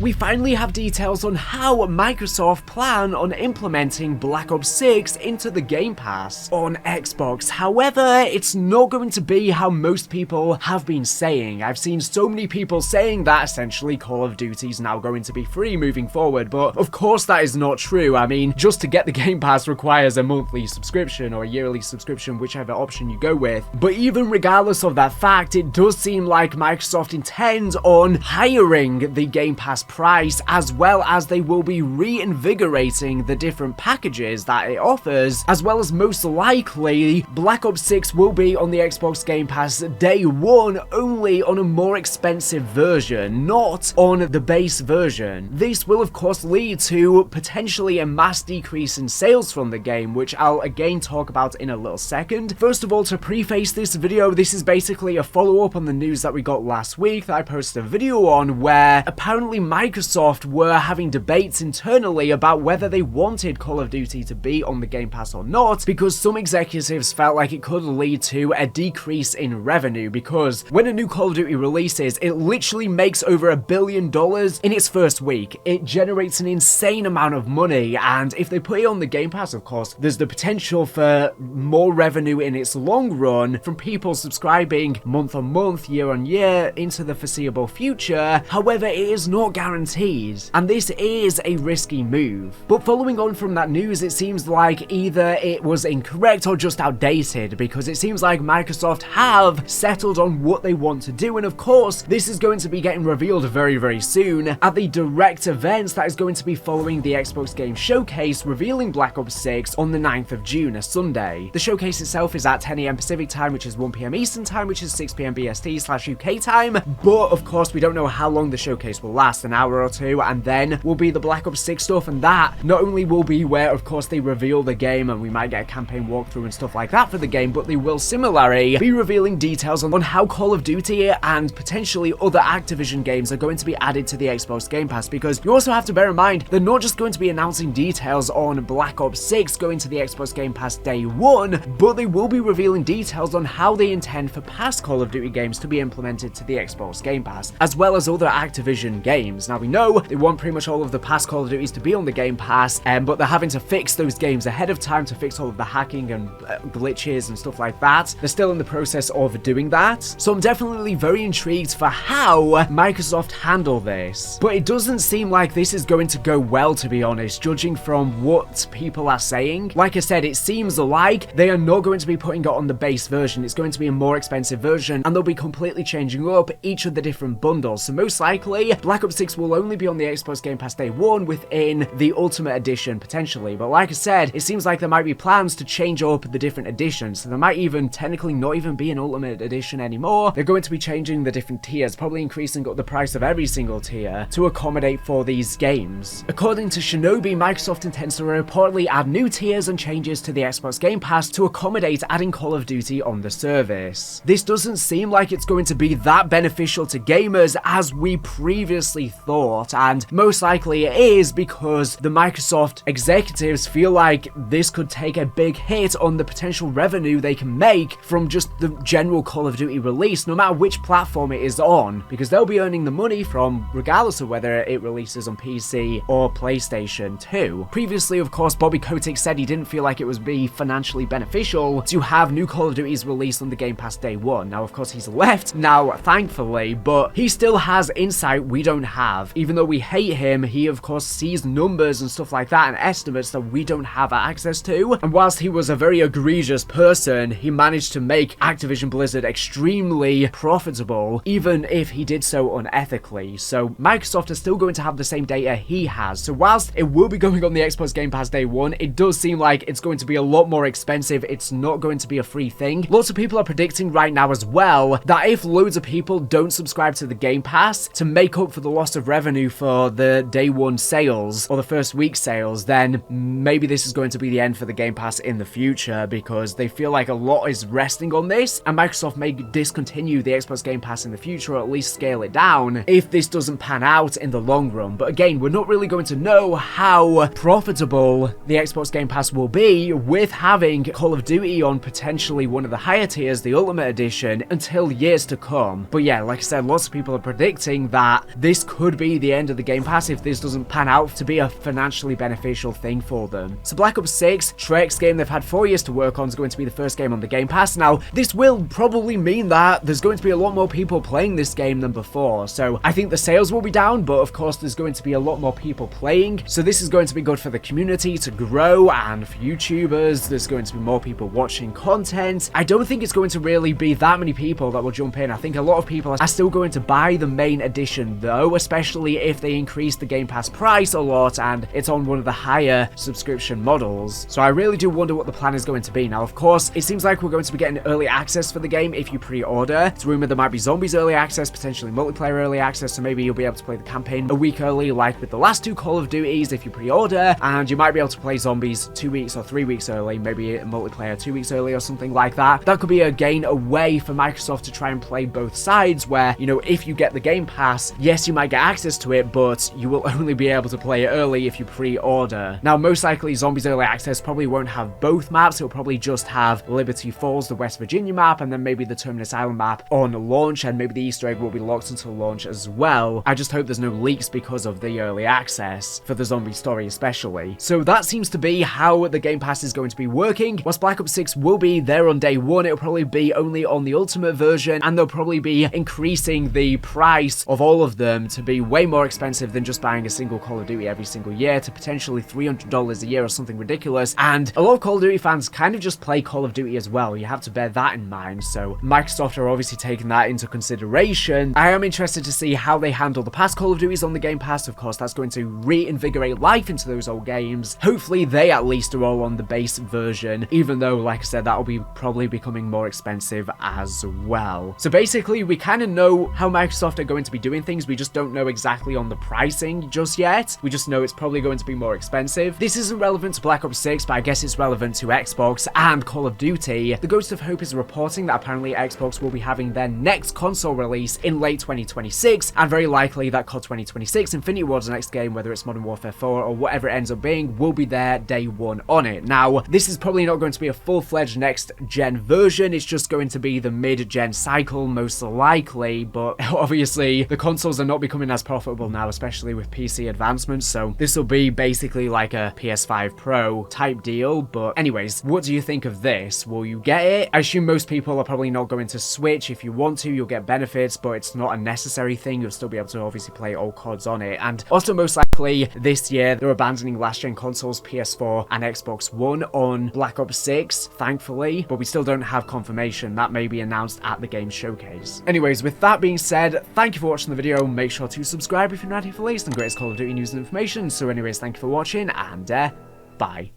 We finally have details on how Microsoft plan on implementing Black Ops 6 into the Game Pass on Xbox. However, it's not going to be how most people have been saying. I've seen so many people saying that essentially Call of Duty is now going to be free moving forward, but of course that is not true. I mean, just to get the Game Pass requires a monthly subscription or a yearly subscription, whichever option you go with. But even regardless of that fact, it does seem like Microsoft intends on hiring the Game Pass price, as well as they will be reinvigorating the different packages that it offers, as well as most likely Black Ops 6 will be on the Xbox Game Pass day one, only on a more expensive version, not on the base version. This will of course lead to potentially a mass decrease in sales from the game, which I'll again talk about in a little second. First of all, to preface this video, this is basically a follow-up on the news that we got last week that I posted a video on, where apparently Microsoft were having debates internally about whether they wanted Call of Duty to be on the Game Pass or not, because some executives felt like it could lead to a decrease in revenue, because when a new Call of Duty releases, it literally makes over $1 billion in its first week. It generates an insane amount of money, and if they put it on the Game Pass, of course, there's the potential for more revenue in its long run from people subscribing month on month, year on year, into the foreseeable future. However, it is not guaranteed, and this is a risky move. But following on from that news, it seems like either it was incorrect or just outdated, because it seems like Microsoft have settled on what they want to do, and of course, this is going to be getting revealed very, very soon at the direct event that is going to be following the Xbox Game Showcase, revealing Black Ops 6 on the 9th of June, a Sunday. The showcase itself is at 10 AM Pacific time, which is 1 PM Eastern time, which is 6 PM BST/UK time, but of course, we don't know how long the showcase will last, an hour or two, and then will be the Black Ops 6 stuff, and that not only will be where, of course, they reveal the game, and we might get a campaign walkthrough and stuff like that for the game, but they will similarly be revealing details on how Call of Duty and potentially other Activision games are going to be added to the Xbox Game Pass, because you also have to bear in mind, they're not just going to be announcing details on Black Ops 6 going to the Xbox Game Pass day one, but they will be revealing details on how they intend for past Call of Duty games to be implemented to the Xbox Game Pass, as well as other Activision games. Now, we know they want pretty much all of the past Call of Duties to be on the Game Pass, but they're having to fix those games ahead of time to fix all of the hacking and glitches and stuff like that. They're still in the process of doing that, so I'm definitely very intrigued for how Microsoft handle this. But it doesn't seem like this is going to go well, to be honest, judging from what people are saying. Like I said, it seems like they are not going to be putting it on the base version. It's going to be a more expensive version, and they'll be completely changing up each of the different bundles. So most likely, Black Ops 6 will only be on the Xbox Game Pass day one within the Ultimate Edition, potentially. But like I said, it seems like there might be plans to change up the different editions. So there might even technically not even be an Ultimate Edition anymore. They're going to be changing the different tiers, probably increasing up the price of every single tier to accommodate for these games. According to Shinobi, Microsoft intends to reportedly add new tiers and changes to the Xbox Game Pass to accommodate adding Call of Duty on the service. This doesn't seem like it's going to be that beneficial to gamers as we previously thought, and most likely it is because the Microsoft executives feel like this could take a big hit on the potential revenue they can make from just the general Call of Duty release, no matter which platform it is on, because they'll be earning the money from regardless of whether it releases on PC or PlayStation 2. Previously, of course, Bobby Kotick said he didn't feel like it would be financially beneficial to have new Call of Duties released on the Game Pass day one. Now, of course, he's left now, thankfully, but he still has insight we don't have. Even though we hate him, he, of course, sees numbers and stuff like that and estimates that we don't have access to. And whilst he was a very egregious person, he managed to make Activision Blizzard extremely profitable, even if he did so unethically. So Microsoft is still going to have the same data he has. So whilst it will be going on the Xbox Game Pass day one, it does seem like it's going to be a lot more expensive. It's not going to be a free thing. Lots of people are predicting right now as well that if loads of people don't subscribe to the Game Pass to make up for the loss of revenue for the day one sales or the first week sales, then maybe this is going to be the end for the Game Pass in the future, because they feel like a lot is resting on this, and Microsoft may discontinue the Xbox Game Pass in the future, or at least scale it down if this doesn't pan out in the long run. But again, we're not really going to know how profitable the Xbox Game Pass will be with having Call of Duty on potentially one of the higher tiers, the Ultimate Edition, until years to come. But yeah, like I said, lots of people are predicting that this could could be the end of the Game Pass if this doesn't pan out to be a financially beneficial thing for them. So Black Ops 6, Treyarch's game they've had 4 years to work on, is going to be the first game on the Game Pass. Now, this will probably mean that there's going to be a lot more people playing this game than before. So I think the sales will be down, but of course there's going to be a lot more people playing. So this is going to be good for the community to grow, and for YouTubers, there's going to be more people watching content. I don't think it's going to really be that many people that will jump in. I think a lot of people are still going to buy the main edition though, especially if they increase the Game Pass price a lot and it's on one of the higher subscription models. So I really do wonder what the plan is going to be. Now, of course, it seems like we're going to be getting early access for the game if you pre-order. It's rumored there might be zombies early access, potentially multiplayer early access, so maybe you'll be able to play the campaign a week early like with the last 2 Call of Duties if you pre-order, and you might be able to play zombies 2 weeks or 3 weeks early, maybe a multiplayer 2 weeks early or something like that. That could be a gain away for Microsoft to try and play both sides, where, you know, if you get the Game Pass, yes, you might get access to it, but you will only be able to play it early if you pre-order. Now, most likely Zombies Early Access probably won't have both maps. It'll probably just have Liberty Falls, the West Virginia map, and then maybe the Terminus Island map on launch, and maybe the Easter egg will be locked until launch as well. I just hope there's no leaks because of the early access, for the zombie story especially. So that seems to be how the Game Pass is going to be working. Whilst Black Ops 6 will be there on day one, it'll probably be only on the Ultimate version, and they'll probably be increasing the price of all of them to be way more expensive than just buying a single Call of Duty every single year, to potentially $300 a year or something ridiculous. And a lot of Call of Duty fans kind of just play Call of Duty as well. You have to bear that in mind. So Microsoft are obviously taking that into consideration. I am interested to see how they handle the past Call of Duties on the Game Pass. Of course, that's going to reinvigorate life into those old games. Hopefully they at least are all on the base version, even though, like I said, that'll be probably becoming more expensive as well. So basically, we kind of know how Microsoft are going to be doing things. We just don't know exactly on the pricing just yet. We just know it's probably going to be more expensive. This isn't relevant to Black Ops 6, but I guess it's relevant to Xbox and Call of Duty. The Ghost of Hope is reporting that apparently Xbox will be having their next console release in late 2026, and very likely that COD 2026, Infinity Ward's next game, whether it's Modern Warfare 4 or whatever it ends up being, will be there day one on it. Now, this is probably not going to be a full-fledged next-gen version. It's just going to be the mid-gen cycle, most likely, but obviously the consoles are not becoming as profitable now, especially with PC advancements, so this will be basically like a PS5 Pro type deal. But anyways, what do you think of this? Will you get it? I assume most people are probably not going to Switch. If you want to, you'll get benefits, but it's not a necessary thing. You'll still be able to obviously play old CODs on it. And also, most likely this year, they're abandoning last-gen consoles, PS4 and Xbox One, on Black Ops 6, thankfully, but we still don't have confirmation. That may be announced at the game showcase. Anyways, with that being said, thank you for watching the video. Make sure to subscribe if you're not here for the latest and greatest Call of Duty news and information. So anyways, thank you for watching, and bye.